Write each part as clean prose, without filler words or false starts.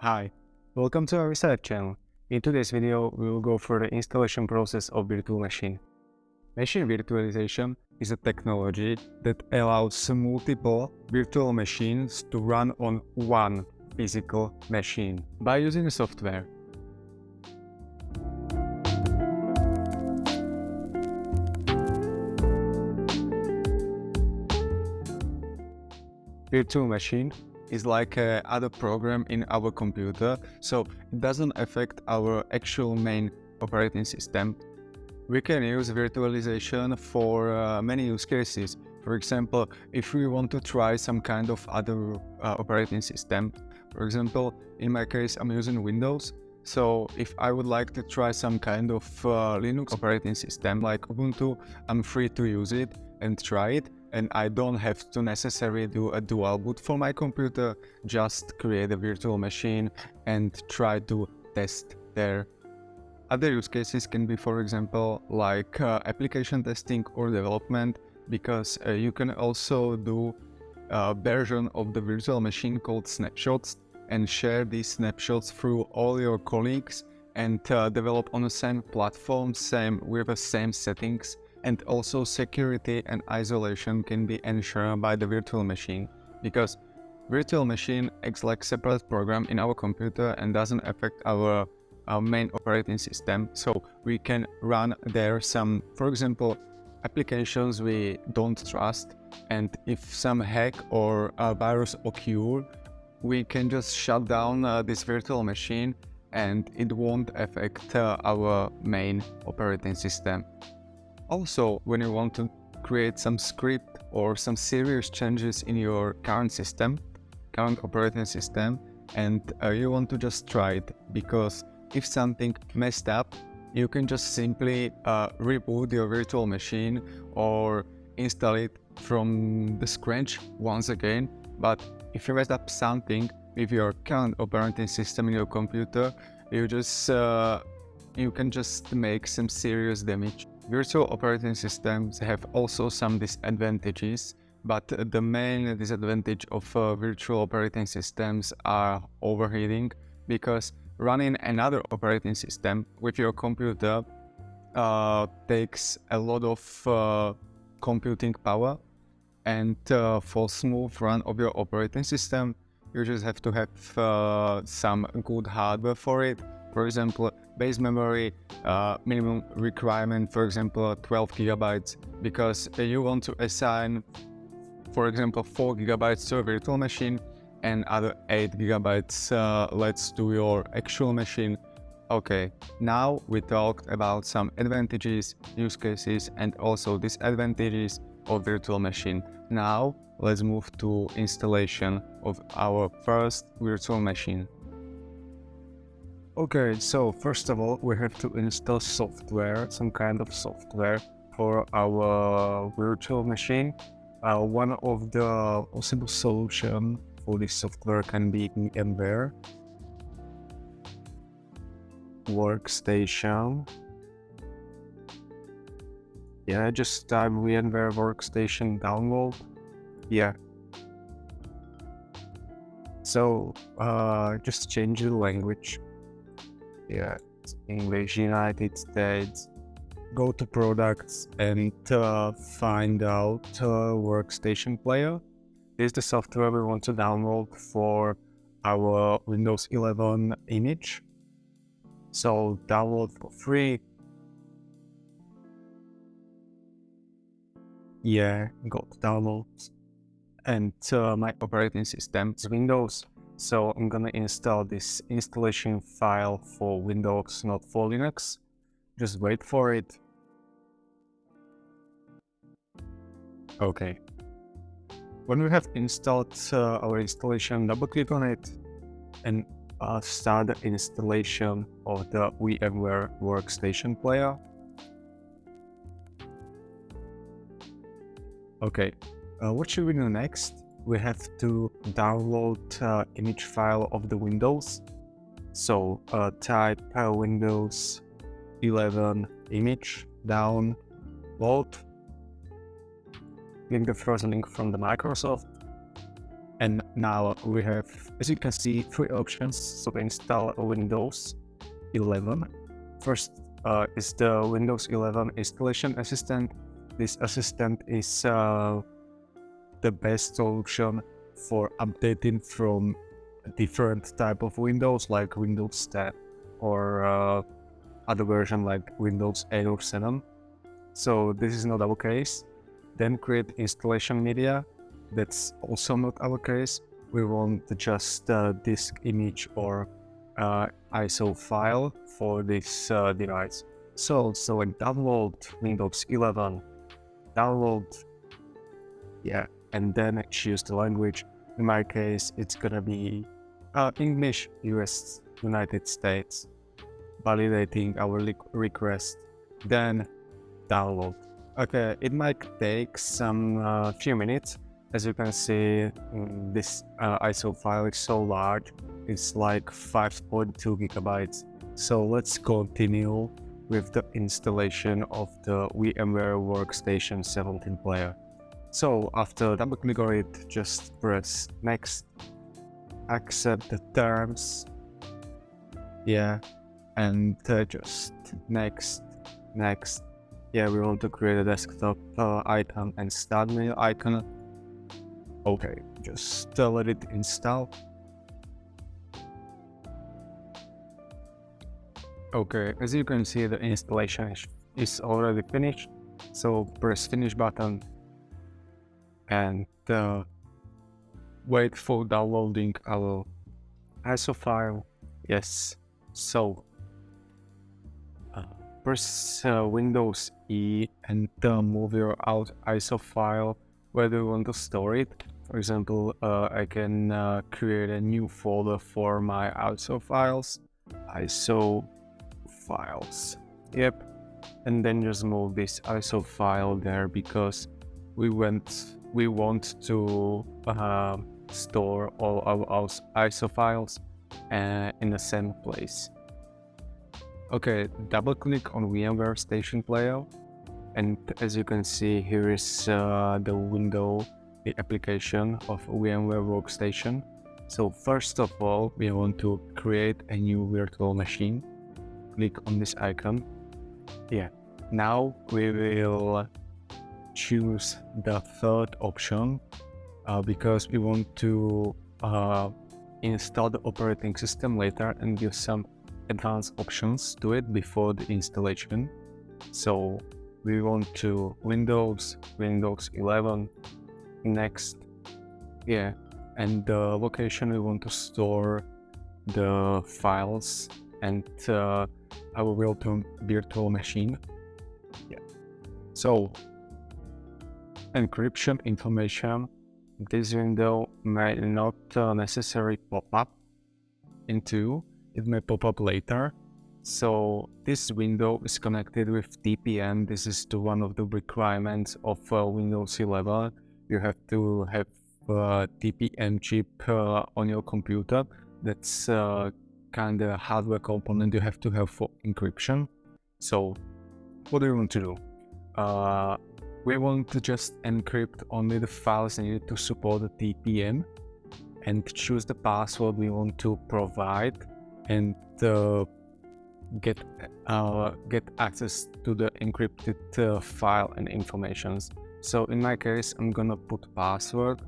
Hi, welcome to our research channel. In today's video, we will go through the installation process of virtual machine. Machine virtualization is a technology that allows multiple virtual machines to run on one physical machine by using software. Virtual machine is like other program in our computer, so it doesn't affect our actual main operating system. We can use virtualization for many use cases. For example, if we want to try some kind of other operating system, for example, in my case, I'm using Windows. So if I would like to try some kind of Linux operating system like Ubuntu, I'm free to use it and try it. And I don't have to necessarily do a dual boot for my computer, just create a virtual machine and try to test there. Other use cases can be, for example, like application testing or development, because you can also do a version of the virtual machine called snapshots and share these snapshots through all your colleagues and develop on the same platform, with the same settings. And also security and isolation can be ensured by the virtual machine, because virtual machine acts like separate program in our computer and doesn't affect our main operating system. So we can run there some, for example, applications we don't trust, and if some hack or a virus occur, we can just shut down this virtual machine and it won't affect our main operating system. Also, when you want to create some script or some serious changes in your current operating system, and you want to just try it, because if something messed up, you can just simply reboot your virtual machine or install it from the scratch once again. But if you messed up something with your current operating system in your computer, you can just make some serious damage. Virtual operating systems have also some disadvantages, but the main disadvantage of virtual operating systems are overheating, because running another operating system with your computer takes a lot of computing power, and for smooth run of your operating system, you just have to have some good hardware for it. For example, base memory, minimum requirement, for example, 12 gigabytes, because you want to assign, for example, 4 gigabytes to a virtual machine and other 8 gigabytes let's do your actual machine. Okay, now we talked about some advantages, use cases, and also disadvantages of virtual machine. Now let's move to installation of our first virtual machine. Okay, so first of all, we have to install software, some kind of software for our virtual machine. One of the possible solutions for this software can be VMWare, Workstation. Yeah, just type VMWare Workstation download. Yeah. So just change the language. Yeah, it's English, United States. Go to products and find out Workstation player. This is the software we want to download for our Windows 11 image. So download for free. Yeah, go to downloads. And my operating system is Windows. So I'm gonna install this installation file for Windows, not for Linux. Just wait for it. Okay. When we have installed our installation, double click on it and start the installation of the VMware Workstation player. Okay, what should we do next? We have to download image file of the Windows. So type Windows 11 image download. Click the first link from the Microsoft. And now we have, as you can see, three options. So install Windows 11. First is the Windows 11 installation assistant. This assistant is the best solution for updating from a different type of Windows like Windows 10 or other version like Windows 8 or 7. So this is not our case. Then create installation media. That's also not our case. We want just disk image or ISO file for this device. So select download Windows 11, download, and then choose the language. In my case, it's gonna be English, US, United States. Validating our request, then download. Okay, it might take some few minutes. As you can see, this ISO file is so large, it's like 5.2 gigabytes. So let's continue with the installation of the VMware Workstation 17 player. So after double click on it, just press next, accept the terms, and just next. We want to create a desktop icon and start menu icon. Okay, just let it install. Okay, as you can see, the installation is already finished. So press finish button and wait for downloading our ISO file. Yes, so press Windows E and move your out ISO file where do you want to store it. For example, I can create a new folder for my ISO files. And then just move this ISO file there because we want to store all our ISO files in the same place. Okay, double click on VMware Station Player, and as you can see, here is the window, the application of VMware Workstation. So first of all, we want to create a new virtual machine. Click on this icon. Now we will choose the third option because we want to install the operating system later and give some advanced options to it before the installation. So we want to Windows 11, next, and the location we want to store the files and our virtual machine. So encryption information, this window may not necessarily pop up into, it may pop up later. So this window is connected with TPM. This is one of the requirements of Windows 11. You have to have a TPM chip on your computer. That's kind of hardware component you have to have for encryption. So what do you want to do? We want to just encrypt only the files needed to support the TPM and choose the password we want to provide and get access to the encrypted file and informations. So in my case, I'm gonna put password,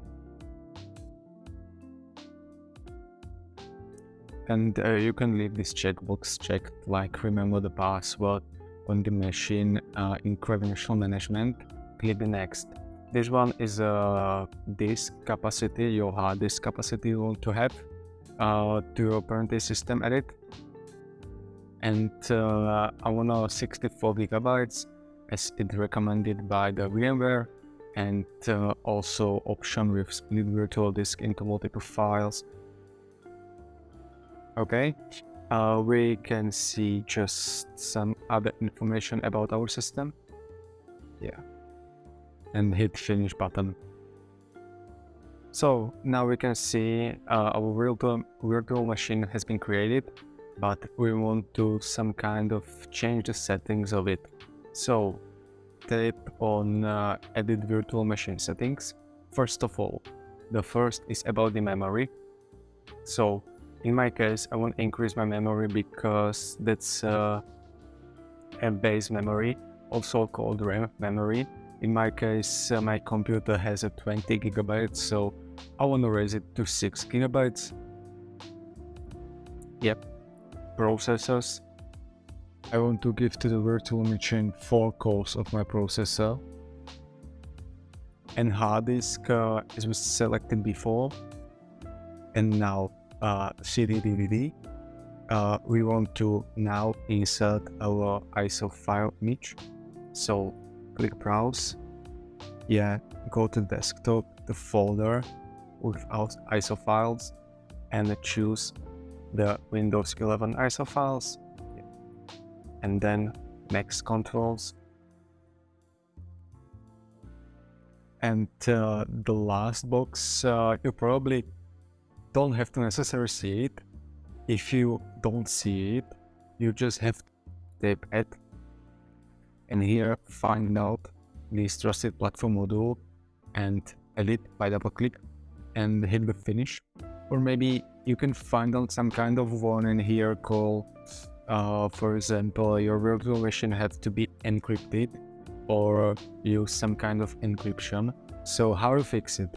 and you can leave this checkbox checked, like remember the password on the machine in credential management. Click the next. This one is disk capacity, your hard disk capacity you want to have to your operating system edit. And I want 64 gigabytes as it recommended by the VMware, and also option with split virtual disk into multiple files. Okay, we can see just some other information about our system. And hit finish button. So now we can see our virtual machine has been created, but we want to some kind of change the settings of it. So tap on edit virtual machine settings. First of all, The first is about the memory. So in my case, I want to increase my memory because that's a base memory, also called RAM memory. In my case, my computer has a 20 gigabytes, so I want to raise it to 6 gigabytes. Yep. Processors. I want to give to the virtual machine 4 cores of my processor. And hard disk, as was selected before. And now CD DVD. We want to now insert our ISO file image. So click browse. Yeah, go to desktop, the folder with ISO files, and choose the Windows 11 ISO files. And then next controls. And the last box, you probably don't have to necessarily see it. If you don't see it, you just have to type add, and here find out this trusted platform module and edit by double click and hit the finish. Or maybe you can find out some kind of one in here called, for example, your virtual machine has to be encrypted or use some kind of encryption. So how to fix it?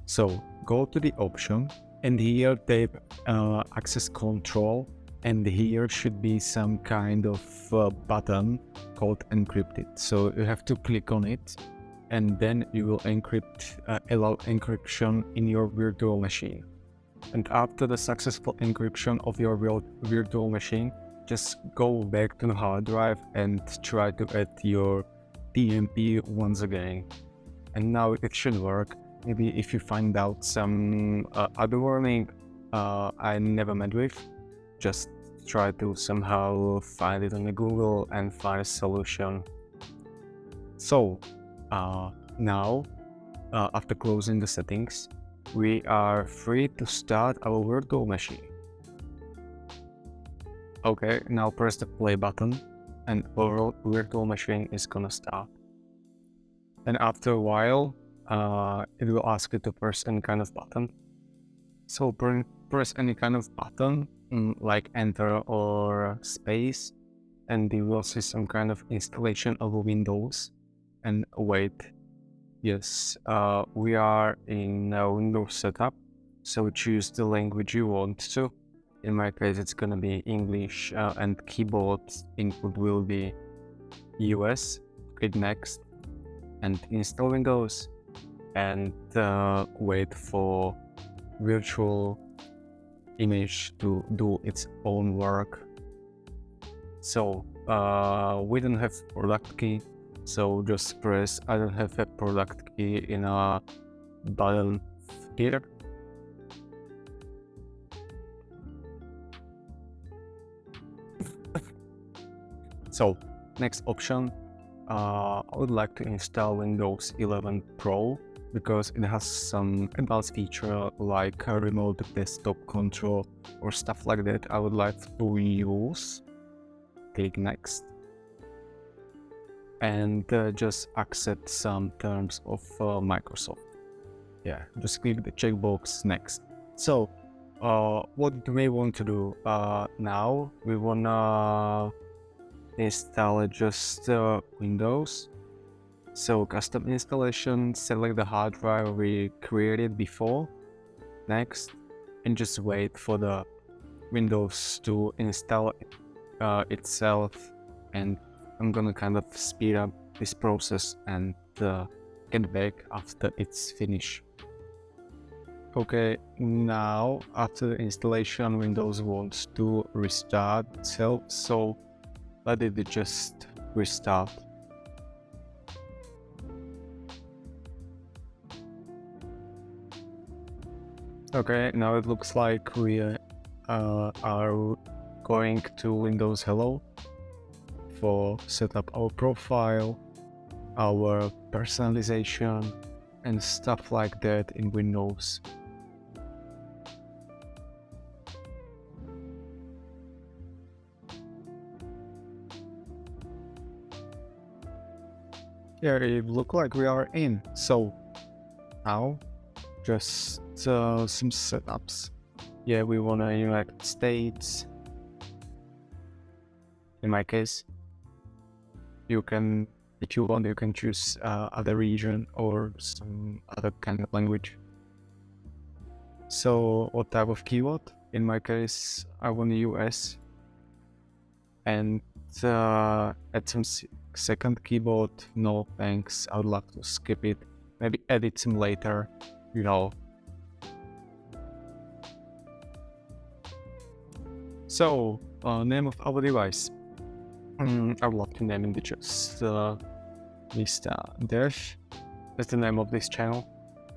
So go to the option and here type access control, and here should be some kind of button called encrypted. So you have to click on it, and then you will allow encryption in your virtual machine. And after the successful encryption of your virtual machine, just go back to the hard drive and try to add your TMP once again. And now it should work. Maybe if you find out some other warning I never met with, just try to somehow find it on Google and find a solution. So now, after closing the settings, we are free to start our virtual machine. Okay, now press the play button and our virtual machine is gonna start. And after a while, it will ask you to press any kind of button. So press any kind of button, like enter or space, and you will see some kind of installation of Windows. And wait, yes, we are in Windows setup, so choose the language you want to. In my case, it's gonna be English, and keyboard input will be US. Click next and install Windows, and wait for virtual image to do its own work. So we don't have product key, so just press I don't have a product key in a button here. So next option, I would like to install Windows 11 Pro because it has some advanced feature like a remote desktop control or stuff like that I would like to use. Click next and just accept some terms of Microsoft. Yeah, just click the checkbox next. So what do we want to do now? We wanna install just Windows. So custom installation, select the hard drive we created before. Next, and just wait for the Windows to install itself. And I'm gonna kind of speed up this process and get back after it's finished. Okay, now after the installation, Windows wants to restart itself, so let it just restart. Okay, now it looks like we are going to Windows Hello for set up our profile, our personalization, and stuff like that in Windows. Yeah, it looks like we are in. So now just some setups. Yeah, we want to United States. In my case, you can, if you want, you can choose other region or some other kind of language. So what type of keyword? In my case, I want US, and add some second keyboard. No thanks, I would like to skip it. Maybe edit some later, you know. So name of our device. I would love to name it just Vista Dash. That's the name of this channel.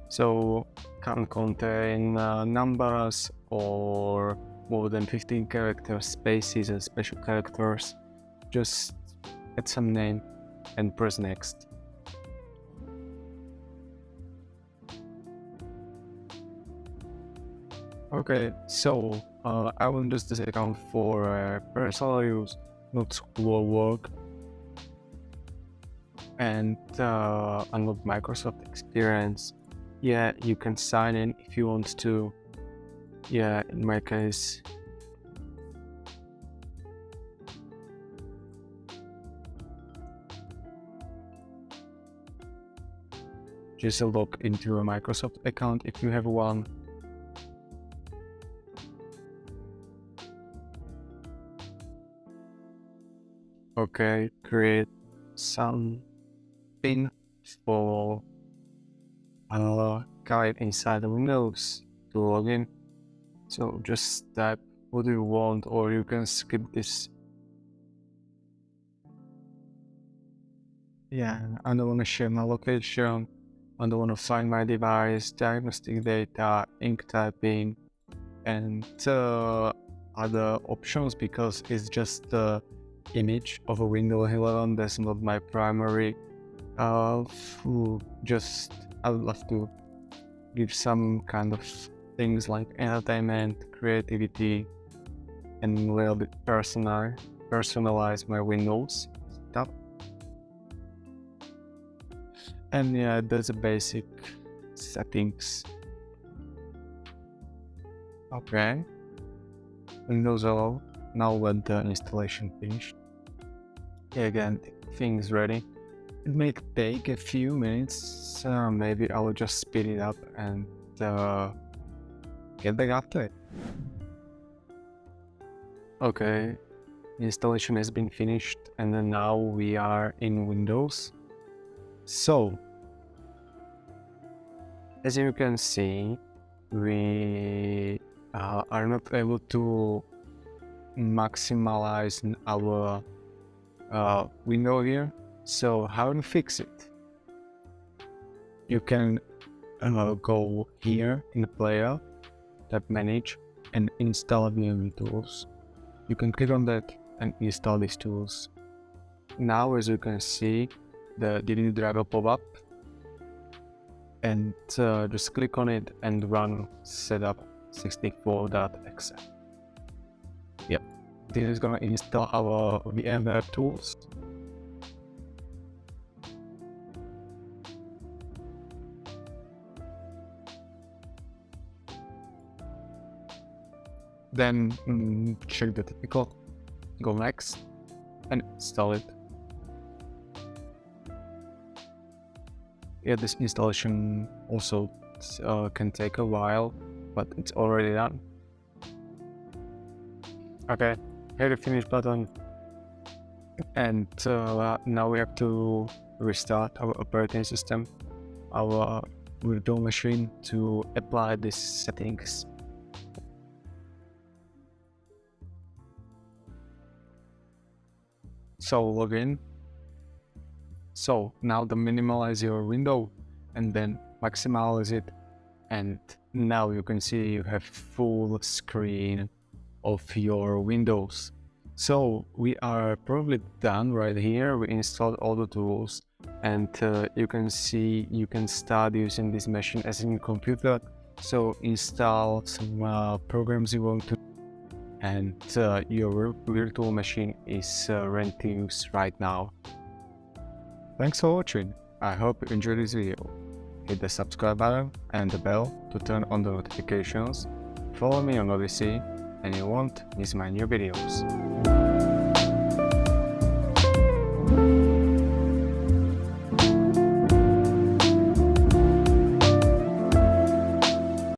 So can contain numbers or more than 15 characters, spaces and special characters. Just add some name and press next. Okay, so I will use this account for personal use, not school or work, and unlock Microsoft experience. Yeah, you can sign in if you want to. Yeah, in my case, just log into a Microsoft account if you have one. Okay, create some pin for guide inside the Windows to log in. So just type what you want, or you can skip this. Yeah, I don't want to share my location. I don't want to find my device, diagnostic data, ink typing, and other options, because it's just the image of a Windows 11. That's not my primary. Just I would love to give some kind of things like entertainment, creativity, and a little bit personalize my Windows stuff. And yeah, that's the basic settings. Okay, Windows 11. Now let the installation finished. Yeah, again, things ready. It may take a few minutes. Maybe I will just speed it up and get back after it. Okay, installation has been finished, and then now we are in Windows. So, as you can see, we are not able to maximize our window here. So how to fix it? You can go here in the player, tap manage, and install VMWare tools. You can click on that and install these tools. Now, as you can see, the delete driver pop up, and just click on it and run setup 64.exe. Yep, this is gonna install our VMware tools. Then check the typical, go next, and install it. Yeah, this installation also can take a while, but it's already done. Okay, hit the finish button, and now we have to restart our operating system, our virtual machine, to apply these settings. So log in. So now to minimize your window and then maximize it, and now you can see you have full screen of your windows. So we are probably done right here. We installed all the tools, and you can see you can start using this machine as a computer. So install some programs you want to, and your virtual machine is ready to use right now. Thanks for watching. I hope you enjoyed this video. hit the subscribe button and the bell to turn on the notifications. Follow me on Odyssey and you won't miss my new videos.